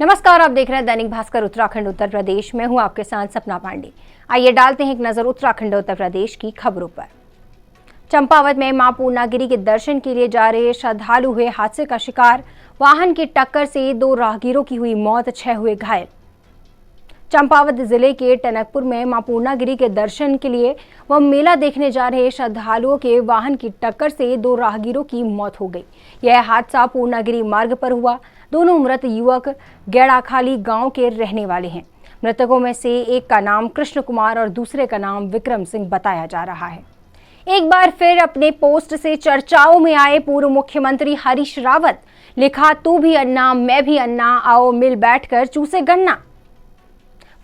नमस्कार, आप देख रहे हैं दैनिक भास्कर उत्तराखंड उत्तर प्रदेश में हूं आपके साथ सपना पांडे। आइए डालते हैं एक नजर उत्तराखंड उत्तर प्रदेश की खबरों पर। चंपावत में मां पूर्णागिरी के दर्शन के लिए जा रहे श्रद्धालु हुए हादसे का शिकार। वाहन की टक्कर से 2 राहगीरों की हुई मौत, 6 हुए घायल। चंपावत जिले के टनकपुर में मां पूर्णागिरी के दर्शन के लिए व मेला देखने जा रहे श्रद्धालुओं के वाहन की टक्कर से 2 राहगीरों की मौत हो गई। यह हादसा पूर्णागिरी मार्ग पर हुआ। दोनों मृत युवक गैड़ाखाली गांव के रहने वाले हैं। मृतकों में से एक का नाम कृष्ण कुमार और दूसरे का नाम विक्रम सिंह बताया जा रहा है। एक बार फिर अपने पोस्ट से चर्चाओं में आए पूर्व मुख्यमंत्री हरीश रावत। लिखा, तू भी अन्ना मैं भी अन्ना, आओ मिल बैठकर चूसे गन्ना।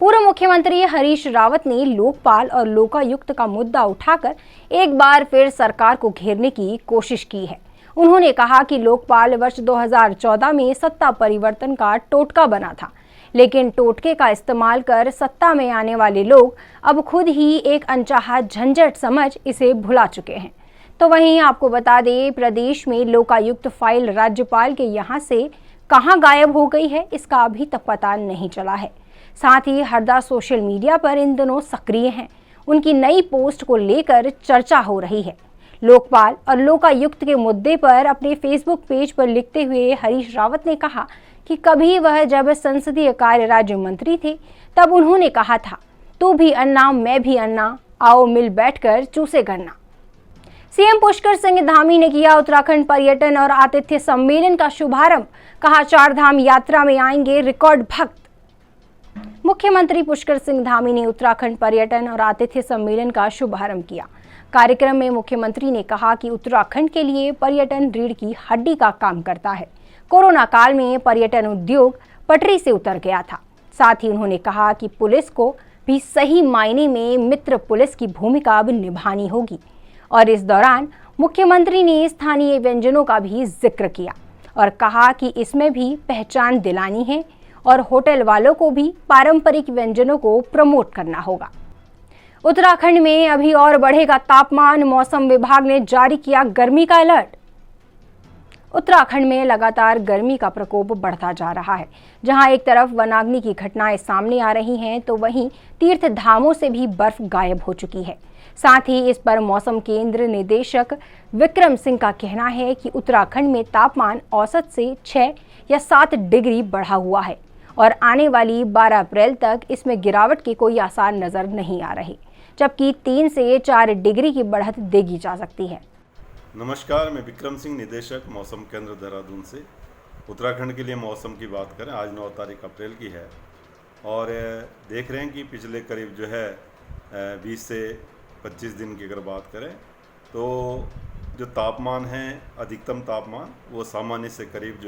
पूर्व मुख्यमंत्री हरीश रावत ने लोकपाल और लोकायुक्त का मुद्दा उठाकर एक बार फिर सरकार को घेरने की कोशिश की है। उन्होंने कहा कि लोकपाल वर्ष 2014 में सत्ता परिवर्तन का टोटका बना था, लेकिन टोटके का इस्तेमाल कर सत्ता में आने वाले लोग अब खुद ही एक अनचाहा झंझट समझ इसे भुला चुके हैं। तो वहीं आपको बता दें, प्रदेश में लोकायुक्त फाइल राज्यपाल के यहां से कहां गायब हो गई है, इसका अभी तक पता नहीं चला है। साथ ही हरदा सोशल मीडिया पर इन दिनों सक्रिय हैं। उनकी नई पोस्ट को लेकर चर्चा हो रही है। लोकपाल और लोकायुक्त के मुद्दे पर अपने फेसबुक पेज पर लिखते हुए हरीश रावत ने कहा कि कभी वह जब संसदीय कार्य राज्य मंत्री थे तब उन्होंने कहा था, तू भी अन्ना मैं भी अन्ना, आओ मिल बैठकर चूसे गन्ना। सीएम पुष्कर सिंह धामी ने किया उत्तराखंड पर्यटन और आतिथ्य सम्मेलन का शुभारंभ। कहा, 4 धाम यात्रा में आएंगे रिकॉर्ड भक्त। मुख्यमंत्री पुष्कर सिंह धामी ने उत्तराखंड पर्यटन और आतिथ्य सम्मेलन का शुभारंभ किया। कार्यक्रम में मुख्यमंत्री ने कहा कि उत्तराखंड के लिए पर्यटन रीढ़ की हड्डी का काम करता है। कोरोना काल में पर्यटन उद्योग पटरी से उतर गया था। साथ ही उन्होंने कहा कि पुलिस को भी सही मायने में मित्र पुलिस की भूमिका अब निभानी होगी। और इस दौरान मुख्यमंत्री ने स्थानीय व्यंजनों का भी जिक्र किया और कहा कि इसमें भी पहचान दिलानी है और होटल वालों को भी पारंपरिक व्यंजनों को प्रमोट करना होगा। उत्तराखंड में अभी और बढ़ेगा तापमान। मौसम विभाग ने जारी किया गर्मी का अलर्ट। उत्तराखंड में लगातार गर्मी का प्रकोप बढ़ता जा रहा है। जहां एक तरफ वनाग्नि की घटनाएं सामने आ रही हैं, तो वहीं तीर्थ धामों से भी बर्फ गायब हो चुकी है। साथ ही इस पर मौसम केंद्र निदेशक विक्रम सिंह का कहना है कि उत्तराखंड में तापमान औसत से 6 या 7 डिग्री बढ़ा हुआ है और आने वाली 12 अप्रैल तक इसमें गिरावट के कोई आसार नजर नहीं आ रहे, जबकि 3 से 4 डिग्री की बढ़त देखी जा सकती है। नमस्कार, मैं विक्रम सिंह, निदेशक मौसम केंद्र देहरादून से। उत्तराखंड के लिए मौसम की बात करें, आज 9 तारीख अप्रैल की है और देख रहे हैं कि पिछले करीब 20 से 25 दिन की अगर बात करें तो जो तापमान है, अधिकतम तापमान वो सामान्य से करीब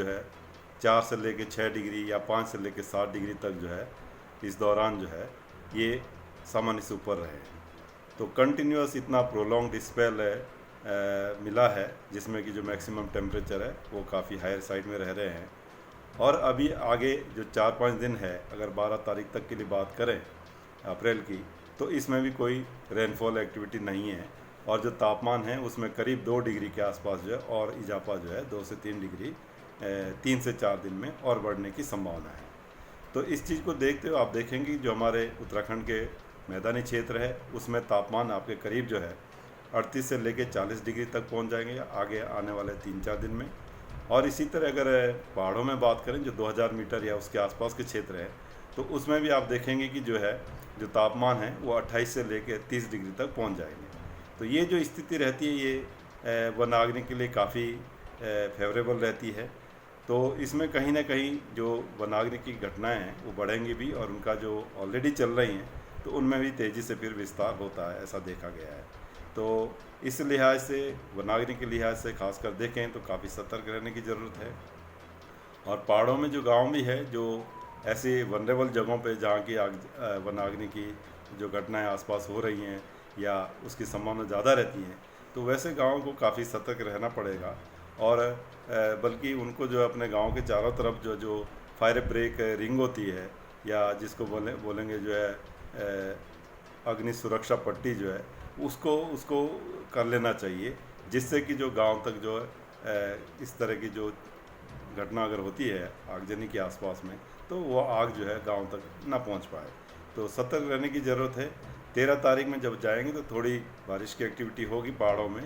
4 से लेकर 6 डिग्री या 5 से लेकर 7 डिग्री तक इस दौरान ये सामान्य से ऊपर रहे। तो कंटिन्यूअस इतना प्रोलॉन्ग्ड स्पेल मिला है जिसमें कि जो मैक्सिमम टेम्परेचर है वो काफ़ी हायर साइड में रह रहे हैं। और अभी आगे जो 4-5 दिन है, अगर 12 तारीख तक के लिए बात करें अप्रैल की, तो इसमें भी कोई रेनफॉल एक्टिविटी नहीं है और जो तापमान है उसमें करीब 2 डिग्री के आसपास और इजाफा 2 से 3 डिग्री 3 से 4 दिन में और बढ़ने की संभावना है। तो इस चीज़ को देखते हुए आप देखेंगे जो हमारे उत्तराखंड के मैदानी क्षेत्र है उसमें तापमान आपके करीब 38 से लेकर 40 डिग्री तक पहुंच जाएंगे आगे आने वाले 3-4 दिन में। और इसी तरह अगर पहाड़ों में बात करें जो 2000 मीटर या उसके आसपास के क्षेत्र है, तो उसमें भी आप देखेंगे कि जो तापमान है वो 28 से लेकर 30 डिग्री तक पहुँच जाएंगे। तो ये जो स्थिति रहती है ये वनाग्नि के लिए काफ़ी फेवरेबल रहती है। तो इसमें कहीं ना कहीं जो वनाग्नि की घटनाएं हैं वो बढ़ेंगी भी और उनका जो ऑलरेडी चल रही हैं तो उनमें भी तेज़ी से फिर विस्तार होता है, ऐसा देखा गया है। तो इस लिहाज से, वनाग्नि के लिहाज से खासकर देखें तो काफ़ी सतर्क रहने की ज़रूरत है। और पहाड़ों में जो गांव भी है, जो ऐसी वनरेबल जगहों पे जहाँ की वनाग्नि की जो घटनाएं आसपास हो रही हैं या उसकी संभावना ज़्यादा रहती हैं, तो वैसे गाँव को काफ़ी सतर्क रहना पड़ेगा। और बल्कि उनको अपने गांव के चारों तरफ जो फायर ब्रेक रिंग होती है या जिसको बोलेंगे अग्नि सुरक्षा पट्टी उसको कर लेना चाहिए, जिससे कि जो गांव तक इस तरह की जो घटना अगर होती है आगजनी के आसपास में, तो वो आग जो है गांव तक ना पहुंच पाए। तो सतर्क रहने की ज़रूरत है। 13 तारीख में जब जाएंगे तो थोड़ी बारिश की एक्टिविटी होगी पहाड़ों में,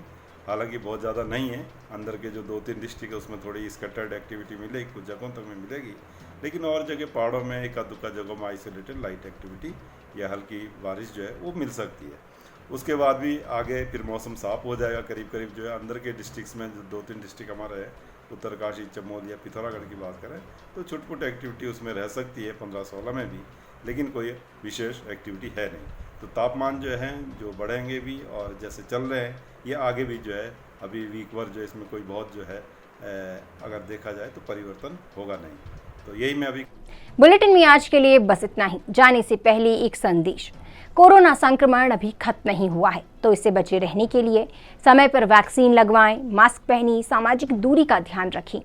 हालांकि बहुत ज़्यादा नहीं है। अंदर के जो 2-3 डिस्ट्रिक्ट है उसमें थोड़ी स्कैटर्ड एक्टिविटी मिलेगी, कुछ जगहों तक में मिलेगी, लेकिन और जगह पहाड़ों में एक दुक्का जगहों में आइसोलेटेड लाइट एक्टिविटी या हल्की बारिश जो है वो मिल सकती है। उसके बाद भी आगे फिर मौसम साफ हो जाएगा। करीब करीब जो है अंदर के डिस्ट्रिक्ट्स में जो 2-3 डिस्ट्रिक्ट हमारे है, उत्तरकाशी, चमोली या पिथौरागढ़ की बात करें तो छुटपुट एक्टिविटी उसमें रह सकती है 15-16 में भी, लेकिन कोई विशेष एक्टिविटी है नहीं। तो तापमान जो है जो बढ़ेंगे भी, और जैसे चल रहे हैं ये आगे भी जो है अभी वीक भर जो है इसमें कोई बहुत जो है अगर देखा जाए तो परिवर्तन होगा नहीं। तो यही मैं अभी बुलेटिन में आज के लिए बस इतना ही। जाने से पहले एक संदेश, कोरोना संक्रमण अभी खत्म नहीं हुआ है, तो इससे बचे रहने के लिए समय पर वैक्सीन लगवाएं, मास्क पहनिए, सामाजिक दूरी का ध्यान रखें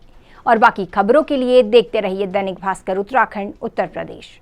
और बाकी खबरों के लिए देखते रहिए दैनिक भास्कर उत्तराखंड उत्तर प्रदेश।